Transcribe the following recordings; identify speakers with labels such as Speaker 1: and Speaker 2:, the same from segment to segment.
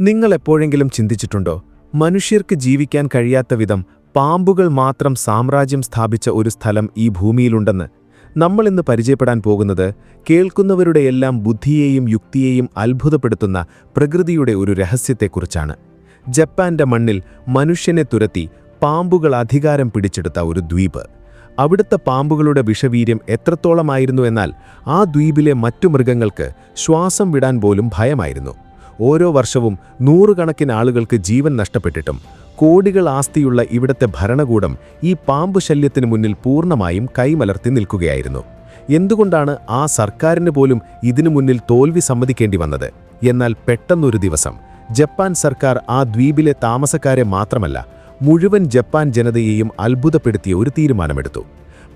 Speaker 1: നിങ്ങൾ എപ്പോഴെങ്കിലും ചിന്തിച്ചിട്ടുണ്ടോ, മനുഷ്യർക്ക് ജീവിക്കാൻ കഴിയാത്ത വിധം പാമ്പുകൾ മാത്രം സാമ്രാജ്യം സ്ഥാപിച്ച ഒരു സ്ഥലം ഈ ഭൂമിയിലുണ്ടെന്ന്? നമ്മളിന്ന് പരിചയപ്പെടാൻ പോകുന്നത് കേൾക്കുന്നവരുടെയെല്ലാം ബുദ്ധിയെയും യുക്തിയെയും അത്ഭുതപ്പെടുത്തുന്ന പ്രകൃതിയുടെ ഒരു രഹസ്യത്തെക്കുറിച്ചാണ്. ജപ്പാന്റെ മണ്ണിൽ മനുഷ്യനെ തുരത്തി പാമ്പുകൾ അധികാരം പിടിച്ചെടുത്ത ഒരു ദ്വീപ്. അവിടുത്തെ പാമ്പുകളുടെ വിഷവീര്യം എത്രത്തോളമായിരുന്നു എന്നാൽ ആ ദ്വീപിലെ മറ്റു മൃഗങ്ങൾക്ക് ശ്വാസം വിടാൻ പോലും ഭയമായിരുന്നു. ഓരോ വർഷവും നൂറുകണക്കിന് ആളുകൾക്ക് ജീവൻ നഷ്ടപ്പെട്ടിട്ടും കോടികൾ ആസ്തിയുള്ള ഇവിടത്തെ ഭരണകൂടം ഈ പാമ്പ് ശല്യത്തിന് മുന്നിൽ പൂർണ്ണമായും കൈമലർത്തി നിൽക്കുകയായിരുന്നു. എന്തുകൊണ്ടാണ് ആ സർക്കാരിന് പോലും ഇതിനു മുന്നിൽ തോൽവി സമ്മതിക്കേണ്ടി വന്നത്? എന്നാൽ പെട്ടെന്നൊരു ദിവസം ജപ്പാൻ സർക്കാർ ആ ദ്വീപിലെ താമസക്കാരെ മാത്രമല്ല, മുഴുവൻ ജപ്പാൻ ജനതയെയും അത്ഭുതപ്പെടുത്തിയ ഒരു തീരുമാനമെടുത്തു.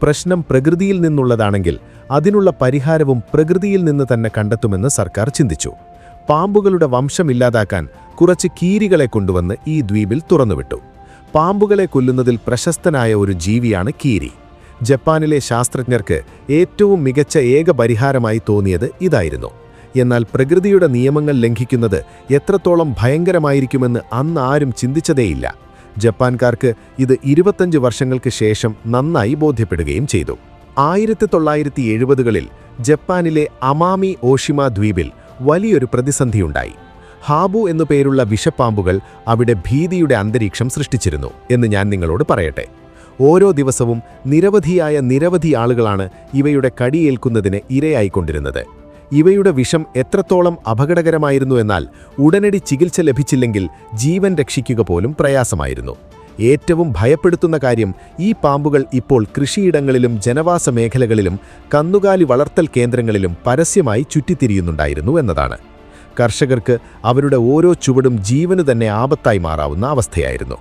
Speaker 1: പ്രശ്നം പ്രകൃതിയിൽ നിന്നുള്ളതാണെങ്കിൽ അതിനുള്ള പരിഹാരവും പ്രകൃതിയിൽ നിന്ന് തന്നെ കണ്ടെത്തുമെന്ന് സർക്കാർ ചിന്തിച്ചു. പാമ്പുകളുടെ വംശം ഇല്ലാതാക്കാൻ കുറച്ച് കീരികളെ കൊണ്ടുവന്ന് ഈ ദ്വീപിൽ തുറന്നുവിട്ടു. പാമ്പുകളെ കൊല്ലുന്നതിൽ പ്രശസ്തനായ ഒരു ജീവിയാണ് കീരി. ജപ്പാനിലെ ശാസ്ത്രജ്ഞർക്ക് ഏറ്റവും മികച്ച ഏക പരിഹാരമായി തോന്നിയത് ഇതായിരുന്നു. എന്നാൽ പ്രകൃതിയുടെ നിയമങ്ങൾ ലംഘിക്കുന്നത് എത്രത്തോളം ഭയങ്കരമായിരിക്കുമെന്ന് അന്ന് ആരും ചിന്തിച്ചതേയില്ല. ജപ്പാൻകാർക്ക് ഇത് 25 വർഷങ്ങൾക്ക് ശേഷം നന്നായി ബോധ്യപ്പെടുകയും ചെയ്തു. 1970കളിൽ ജപ്പാനിലെ അമാമി ഓഷിമ ദ്വീപിൽ വലിയൊരു പ്രതിസന്ധിയുണ്ടായി. ഹാബു എന്നു പേരുള്ള വിഷപ്പാമ്പുകൾ അവിടെ ഭീതിയുടെ അന്തരീക്ഷം സൃഷ്ടിച്ചിരുന്നു എന്ന് ഞാൻ നിങ്ങളോട് പറയട്ടെ. ഓരോ ദിവസവും നിരവധി ആളുകളാണ് ഇവയുടെ കടിയേൽക്കുന്നതിന് ഇരയായിക്കൊണ്ടിരുന്നത്. ഇവയുടെ വിഷം എത്രത്തോളം അപകടകരമായിരുന്നു എന്നാൽ ഉടനടി ചികിത്സ ലഭിച്ചില്ലെങ്കിൽ ജീവൻ രക്ഷിക്കുക പോലും പ്രയാസമായിരുന്നു. ഏറ്റവും ഭയപ്പെടുത്തുന്ന കാര്യം, ഈ പാമ്പുകൾ ഇപ്പോൾ കൃഷിയിടങ്ങളിലും ജനവാസ മേഖലകളിലും കന്നുകാലി വളർത്തൽ കേന്ദ്രങ്ങളിലും പരസ്യമായി ചുറ്റിത്തിരിയുന്നുണ്ടായിരുന്നു എന്നതാണ്. കർഷകർക്ക് അവരുടെ ഓരോ ചുവടും ജീവന് തന്നെ ആപത്തായി മാറാവുന്ന അവസ്ഥയായിരുന്നു.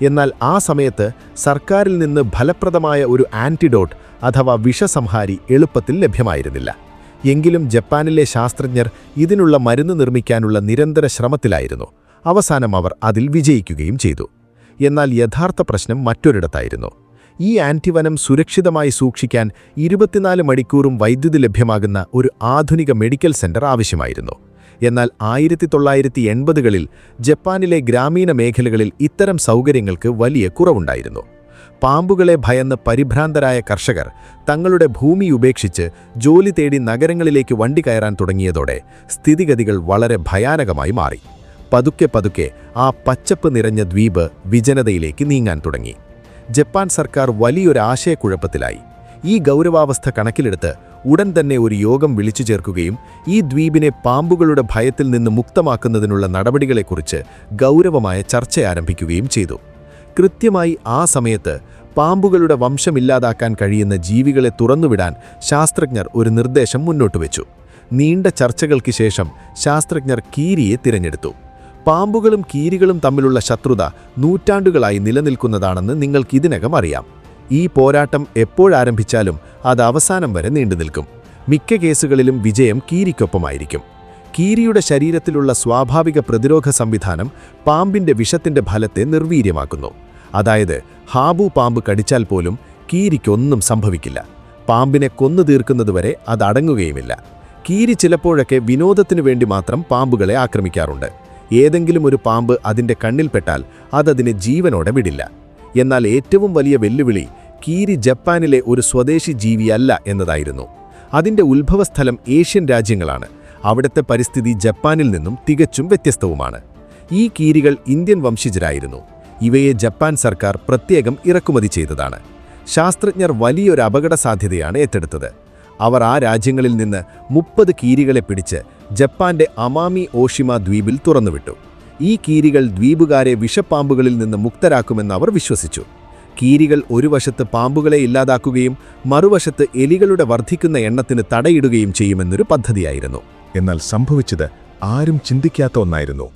Speaker 1: എന്നാൽ ആ സമയത്ത് സർക്കാരിൽ നിന്ന് ഫലപ്രദമായ ഒരു ആന്റിഡോട്ട് അഥവാ വിഷസംഹാരി എളുപ്പത്തിൽ ലഭ്യമായിരുന്നില്ല. എങ്കിലും ജപ്പാനിലെ ശാസ്ത്രജ്ഞർ ഇതിനുള്ള മരുന്ന് നിർമ്മിക്കാനുള്ള നിരന്തര ശ്രമത്തിലായിരുന്നു. അവസാനം അവർ അതിൽ വിജയിക്കുകയും ചെയ്തു. എന്നാൽ യഥാർത്ഥ പ്രശ്നം മറ്റൊരിടത്തായിരുന്നു. ഈ ആന്റിവനം സുരക്ഷിതമായി സൂക്ഷിക്കാൻ 24 മണിക്കൂറും വൈദ്യുതി ലഭ്യമാകുന്ന ഒരു ആധുനിക മെഡിക്കൽ സെന്റർ ആവശ്യമായിരുന്നു. എന്നാൽ 1980കളിൽ ജപ്പാനിലെ ഗ്രാമീണ മേഖലകളിൽ ഇത്തരം സൗകര്യങ്ങൾക്ക് വലിയ കുറവുണ്ടായിരുന്നു. പാമ്പുകളെ ഭയന്ന് പരിഭ്രാന്തരായ കർഷകർ തങ്ങളുടെ ഭൂമി ഉപേക്ഷിച്ച് ജോലി തേടി നഗരങ്ങളിലേക്ക് വണ്ടി കയറാൻ തുടങ്ങിയതോടെ സ്ഥിതിഗതികൾ വളരെ ഭയാനകമായി മാറി. പതുക്കെ ആ പച്ചപ്പ് നിറഞ്ഞ ദ്വീപ് വിജനതയിലേക്ക് നീങ്ങാൻ തുടങ്ങി. ജപ്പാൻ സർക്കാർ വലിയൊരു ആശയക്കുഴപ്പത്തിലായി. ഈ ഗൗരവാവസ്ഥ കണക്കിലെടുത്ത് ഉടൻ തന്നെ ഒരു യോഗം വിളിച്ചു ചേർക്കുകയും ഈ ദ്വീപിനെ പാമ്പുകളുടെ ഭയത്തിൽ നിന്ന് മുക്തമാക്കുന്നതിനുള്ള നടപടികളെക്കുറിച്ച് ഗൗരവമായ ചർച്ച ആരംഭിക്കുകയും ചെയ്തു. കൃത്യമായി ആ സമയത്ത് പാമ്പുകളുടെ വംശമില്ലാതാക്കാൻ കഴിയുന്ന ജീവികളെ തുറന്നുവിടാൻ ശാസ്ത്രജ്ഞർ ഒരു നിർദ്ദേശം മുന്നോട്ടുവെച്ചു. നീണ്ട ചർച്ചകൾക്ക് ശേഷം ശാസ്ത്രജ്ഞർ കീരിയെ തിരഞ്ഞെടുത്തു. പാമ്പുകളും കീരികളും തമ്മിലുള്ള ശത്രുത നൂറ്റാണ്ടുകളായി നിലനിൽക്കുന്നതാണെന്ന് നിങ്ങൾക്കിതിനകം അറിയാം. ഈ പോരാട്ടം എപ്പോഴാരംഭിച്ചാലും അത് അവസാനം വരെ നീണ്ടുനിൽക്കും. മിക്ക കേസുകളിലും വിജയം കീരിക്കൊപ്പമായിരിക്കും. കീരിയുടെ ശരീരത്തിലുള്ള സ്വാഭാവിക പ്രതിരോധ സംവിധാനം പാമ്പിന്റെ വിഷത്തിന്റെ ഫലത്തെ നിർവീര്യമാക്കുന്നു. അതായത് ഹാബു പാമ്പ് കടിച്ചാൽ പോലും കീരിക്കൊന്നും സംഭവിക്കില്ല. പാമ്പിനെ കൊന്നു തീർക്കുന്നതുവരെ അത് അടങ്ങുകയുമില്ല. കീരി ചിലപ്പോഴൊക്കെ വിനോദത്തിനു വേണ്ടി മാത്രം പാമ്പുകളെ ആക്രമിക്കാറുണ്ട്. ഏതെങ്കിലും ഒരു പാമ്പ് അതിൻ്റെ കണ്ണിൽപ്പെട്ടാൽ അതതിനെ ജീവനോടെ വിടില്ല. എന്നാൽ ഏറ്റവും വലിയ വെല്ലുവിളി കീരി ജപ്പാനിലെ ഒരു സ്വദേശി ജീവിയല്ല എന്നതായിരുന്നു. അതിൻ്റെ ഉത്ഭവസ്ഥലം ഏഷ്യൻ രാജ്യങ്ങളാണ്. അവിടുത്തെ പരിസ്ഥിതി ജപ്പാനിൽ നിന്നും തികച്ചും വ്യത്യസ്തവുമാണ്. ഈ കീരികൾ ഇന്ത്യൻ വംശജരായിരുന്നു. ഇവയെ ജപ്പാൻ സർക്കാർ പ്രത്യേകം ഇറക്കുമതി ചെയ്തതാണ്. ശാസ്ത്രജ്ഞർ വലിയൊരു അപകട സാധ്യതയാണ് ഏറ്റെടുത്തത്. അവർ ആ രാജ്യങ്ങളിൽ നിന്ന് 30 കീരികളെ പിടിച്ച് ജപ്പാന്റെ അമാമി ഓഷിമ ദ്വീപിൽ തുറന്നുവിട്ടു. ഈ കീരികൾ ദ്വീപുകാരെ വിഷപ്പാമ്പുകളിൽ നിന്ന് മുക്തരാക്കുമെന്ന് അവർ വിശ്വസിച്ചു. കീരികൾ ഒരു വശത്ത് പാമ്പുകളെ ഇല്ലാതാക്കുകയും മറുവശത്ത് എലികളുടെ വർദ്ധിക്കുന്ന എണ്ണത്തിന് തടയിടുകയും ചെയ്യുമെന്നൊരു പദ്ധതിയായിരുന്നു.
Speaker 2: എന്നാൽ സംഭവിച്ചത് ആരും ചിന്തിക്കാത്ത ഒന്നായിരുന്നു.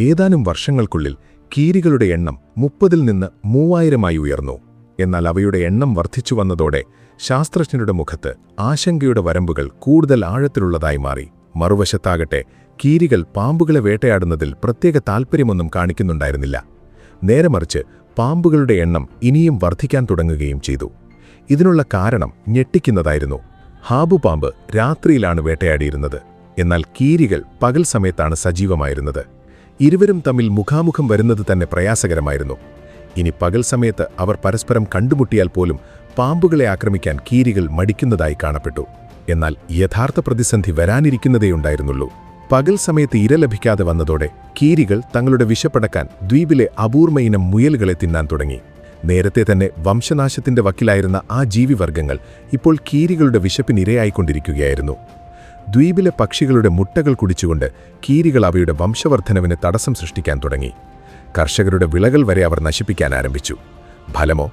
Speaker 2: ഏതാനും വർഷങ്ങൾക്കുള്ളിൽ കീരികളുടെ എണ്ണം 30ൽ നിന്ന് 3000 ഉയർന്നു. എന്നാൽ അവയുടെ എണ്ണം വർദ്ധിച്ചു വന്നതോടെ ശാസ്ത്രജ്ഞരുടെ മുഖത്ത് ആശങ്കയുടെ വരമ്പുകൾ കൂടുതൽ ആഴത്തിലുള്ളതായി മാറി. മറുവശത്താകട്ടെ കീരികൾ പാമ്പുകളെ വേട്ടയാടുന്നതിൽ പ്രത്യേക താൽപ്പര്യമൊന്നും കാണിക്കുന്നുണ്ടായിരുന്നില്ല. നേരെ മറിച്ച് പാമ്പുകളുടെ എണ്ണം ഇനിയും വർദ്ധിക്കാൻ തുടങ്ങുകയും ചെയ്തു. ഇതിനുള്ള കാരണം ഞെട്ടിക്കുന്നതായിരുന്നു. ഹാബു പാമ്പ് രാത്രിയിലാണ് വേട്ടയാടിയിരുന്നത്. എന്നാൽ കീരികൾ പകൽ സമയത്താണ് സജീവമായിരുന്നത്. ഇരുവരും തമ്മിൽ മുഖാമുഖം വരുന്നത് തന്നെ പ്രയാസകരമായിരുന്നു. ഇനി പകൽ സമയത്ത് അവർ പരസ്പരം കണ്ടുമുട്ടിയാൽ പോലും പാമ്പുകളെ ആക്രമിക്കാൻ കീരികൾ മടിക്കുന്നതായി കാണപ്പെട്ടു. എന്നാൽ യഥാർത്ഥ പ്രതിസന്ധി വരാനിരിക്കുന്നതേയുണ്ടായിരുന്നുള്ളൂ. പകൽ സമയത്ത് ഇര ലഭിക്കാതെ വന്നതോടെ കീരികൾ തങ്ങളുടെ വിശപ്പടക്കാൻ ദ്വീപിലെ അപൂർവ ഇനം മുയലുകളെ തിന്നാൻ തുടങ്ങി. നേരത്തെ തന്നെ വംശനാശത്തിന്റെ വക്കിലായിരുന്ന ആ ജീവിവർഗങ്ങൾ ഇപ്പോൾ കീരികളുടെ വിശപ്പിനിരയായിക്കൊണ്ടിരിക്കുകയായിരുന്നു. ദ്വീപിലെ പക്ഷികളുടെ മുട്ടകൾ കുടിച്ചുകൊണ്ട് കീരികൾ അവയുടെ വംശവർദ്ധനവിന് തടസ്സം സൃഷ്ടിക്കാൻ തുടങ്ങി. കർഷകരുടെ വിളകൾ വരെ അവർ നശിപ്പിക്കാൻ ആരംഭിച്ചു. ഫലമോ,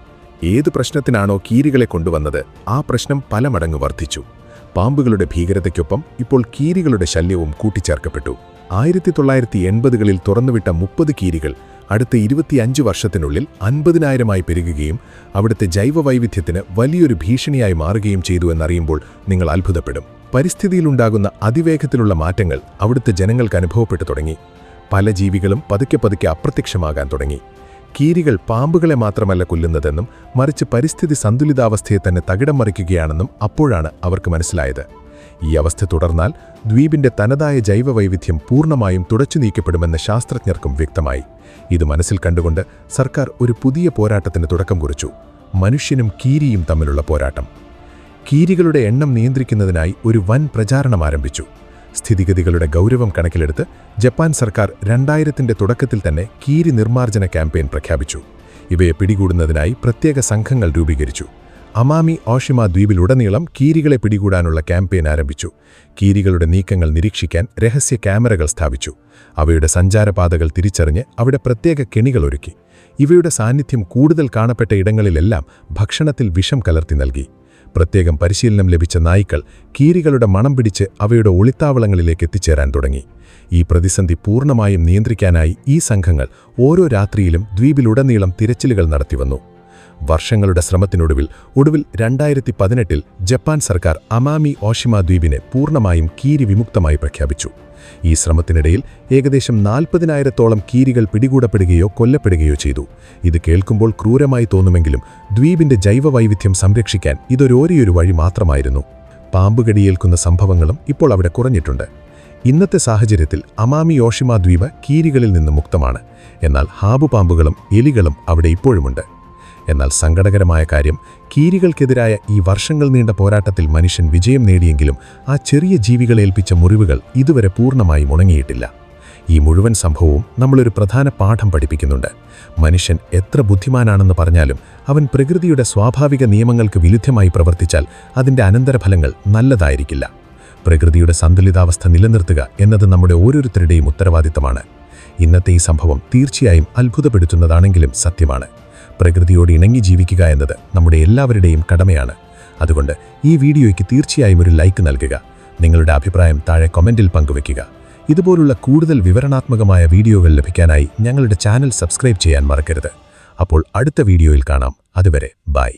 Speaker 2: ഏതു പ്രശ്നത്തിനാണോ കീരികളെ കൊണ്ടുവന്നത് ആ പ്രശ്നം പല മടങ്ങ് വർദ്ധിച്ചു. പാമ്പുകളുടെ ഭീകരതയ്ക്കൊപ്പം ഇപ്പോൾ കീരികളുടെ ശല്യവും കൂട്ടിച്ചേർക്കപ്പെട്ടു. 1980കളിൽ തുറന്നുവിട്ട 30 കീരികൾ അടുത്ത 25 വർഷത്തിനുള്ളിൽ 50,000 പെരുകുകയും അവിടുത്തെ ജൈവവൈവിധ്യത്തിന് വലിയൊരു ഭീഷണിയായി മാറുകയും ചെയ്തു എന്നറിയുമ്പോൾ നിങ്ങൾ അത്ഭുതപ്പെടും. പരിസ്ഥിതിയിലുണ്ടാകുന്ന അതിവേഗത്തിലുള്ള മാറ്റങ്ങൾ അവിടുത്തെ ജനങ്ങൾക്ക് അനുഭവപ്പെട്ടു തുടങ്ങി. പല ജീവികളും പതുക്കെ അപ്രത്യക്ഷമാകാൻ തുടങ്ങി. കീരികൾ പാമ്പുകളെ മാത്രമല്ല കൊല്ലുന്നതെന്നും മറിച്ച് പരിസ്ഥിതി സന്തുലിതാവസ്ഥയെ തന്നെ തകിടം മറിക്കുകയാണെന്നും അപ്പോഴാണ് അവർക്ക് മനസ്സിലായത്. ഈ അവസ്ഥ തുടർന്നാൽ ദ്വീപിന്റെ തനതായ ജൈവവൈവിധ്യം പൂർണ്ണമായും തുടച്ചു നീക്കപ്പെടുമെന്ന് ശാസ്ത്രജ്ഞർക്കും വ്യക്തമായി. ഇത് മനസ്സിൽ കണ്ടുകൊണ്ട് സർക്കാർ ഒരു പുതിയ പോരാട്ടത്തിന് തുടക്കം കുറിച്ചു. മനുഷ്യനും കീരിയും തമ്മിലുള്ള പോരാട്ടം. കീരികളുടെ എണ്ണം നിയന്ത്രിക്കുന്നതിനായി ഒരു വൻ പ്രചാരണം ആരംഭിച്ചു. സ്ഥിതിഗതികളുടെ ഗൗരവം കണക്കിലെടുത്ത് ജപ്പാൻ സർക്കാർ 2000ന്റെ തുടക്കത്തിൽ തന്നെ കീരി നിർമ്മാർജ്ജന ക്യാമ്പയിൻ പ്രഖ്യാപിച്ചു. ഇവയെ പിടികൂടുന്നതിനായി പ്രത്യേക സംഘങ്ങൾ രൂപീകരിച്ചു. അമാമി ഓഷിമ ദ്വീപിലുടനീളം കീരികളെ പിടികൂടാനുള്ള ക്യാമ്പയിൻ ആരംഭിച്ചു. കീരികളുടെ നീക്കങ്ങൾ നിരീക്ഷിക്കാൻ രഹസ്യ ക്യാമറകൾ സ്ഥാപിച്ചു. അവയുടെ സഞ്ചാരപാതകൾ തിരിച്ചറിഞ്ഞ് അവിടെ പ്രത്യേക കെണികൾ ഒരുക്കി. ഇവയുടെ സാന്നിധ്യം കൂടുതൽ കാണപ്പെട്ട ഇടങ്ങളിലെല്ലാം ഭക്ഷണത്തിൽ വിഷം കലർത്തി നൽകി. പ്രത്യേകം പരിശീലനം ലഭിച്ച നായ്ക്കൾ കീരികളുടെ മണം പിടിച്ച് അവയുടെ ഒളിത്താവളങ്ങളിലേക്ക് എത്തിച്ചേരാൻ തുടങ്ങി. ഈ പ്രതിസന്ധി പൂർണ്ണമായും നിയന്ത്രിക്കാനായി ഈ സംഘങ്ങൾ ഓരോ രാത്രിയിലും ദ്വീപിലുടനീളം തിരച്ചിലുകൾ നടത്തിവന്നു. വർഷങ്ങളുടെ ശ്രമത്തിനൊടുവിൽ 2018-ൽ ജപ്പാൻ സർക്കാർ അമാമി ഓഷിമ ദ്വീപിനെ പൂർണ്ണമായും കീരി വിമുക്തമായി പ്രഖ്യാപിച്ചു. ഈ ശ്രമത്തിനിടയിൽ ഏകദേശം 40,000-ഓളം കീരികൾ പിടികൂടപ്പെടുകയോ കൊല്ലപ്പെടുകയോ ചെയ്തു. ഇത് കേൾക്കുമ്പോൾ ക്രൂരമായി തോന്നുമെങ്കിലും ദ്വീപിന്റെ ജൈവവൈവിധ്യം സംരക്ഷിക്കാൻ ഇതൊരൊരു വഴി മാത്രമായിരുന്നു. പാമ്പുകടിയേൽക്കുന്ന സംഭവങ്ങളും ഇപ്പോൾ അവിടെ കുറഞ്ഞിട്ടുണ്ട്. ഇന്നത്തെ സാഹചര്യത്തിൽ അമാമി ഓഷിമ ദ്വീപ് കീരികളിൽ നിന്ന് മുക്തമാണ്. എന്നാൽ ഹാബു പാമ്പുകളും എലികളും അവിടെ ഇപ്പോഴുമുണ്ട്. എന്നാൽ സങ്കടകരമായ കാര്യം, കീരികൾക്കെതിരായ ഈ വർഷങ്ങൾ നീണ്ട പോരാട്ടത്തിൽ മനുഷ്യൻ വിജയം നേടിയെങ്കിലും ആ ചെറിയ ജീവികളെ ഏൽപ്പിച്ച മുറിവുകൾ ഇതുവരെ പൂർണ്ണമായി ഉണങ്ങിയിട്ടില്ല. ഈ മുഴുവൻ സംഭവവും നമ്മളൊരു പ്രധാന പാഠം പഠിപ്പിക്കുന്നുണ്ട്. മനുഷ്യൻ എത്ര ബുദ്ധിമാനാണെന്ന് പറഞ്ഞാലും അവൻ പ്രകൃതിയുടെ സ്വാഭാവിക നിയമങ്ങൾക്ക് വിരുദ്ധമായി പ്രവർത്തിച്ചാൽ അതിൻ്റെ അനന്തരഫലങ്ങൾ നല്ലതായിരിക്കില്ല. പ്രകൃതിയുടെ സന്തുലിതാവസ്ഥ നിലനിർത്തുക എന്നത് നമ്മുടെ ഓരോരുത്തരുടെയും ഉത്തരവാദിത്തമാണ്. ഇന്നത്തെ ഈ സംഭവം തീർച്ചയായും അത്ഭുതപ്പെടുത്തുന്നതാണെങ്കിലും സത്യമാണ്. പ്രകൃതിയോട് ഇണങ്ങി ജീവിക്കുക എന്നത് നമ്മുടെ എല്ലാവരുടെയും കടമയാണ്. അതുകൊണ്ട് ഈ വീഡിയോയ്ക്ക് തീർച്ചയായും ഒരു ലൈക്ക് നൽകുക. നിങ്ങളുടെ അഭിപ്രായം താഴെ കമൻറ്റിൽ പങ്കുവയ്ക്കുക. ഇതുപോലുള്ള കൂടുതൽ വിവരണാത്മകമായ വീഡിയോകൾ ലഭിക്കാനായി ഞങ്ങളുടെ ചാനൽ സബ്സ്ക്രൈബ് ചെയ്യാൻ മറക്കരുത്. അപ്പോൾ അടുത്ത വീഡിയോയിൽ കാണാം. അതുവരെ ബൈ.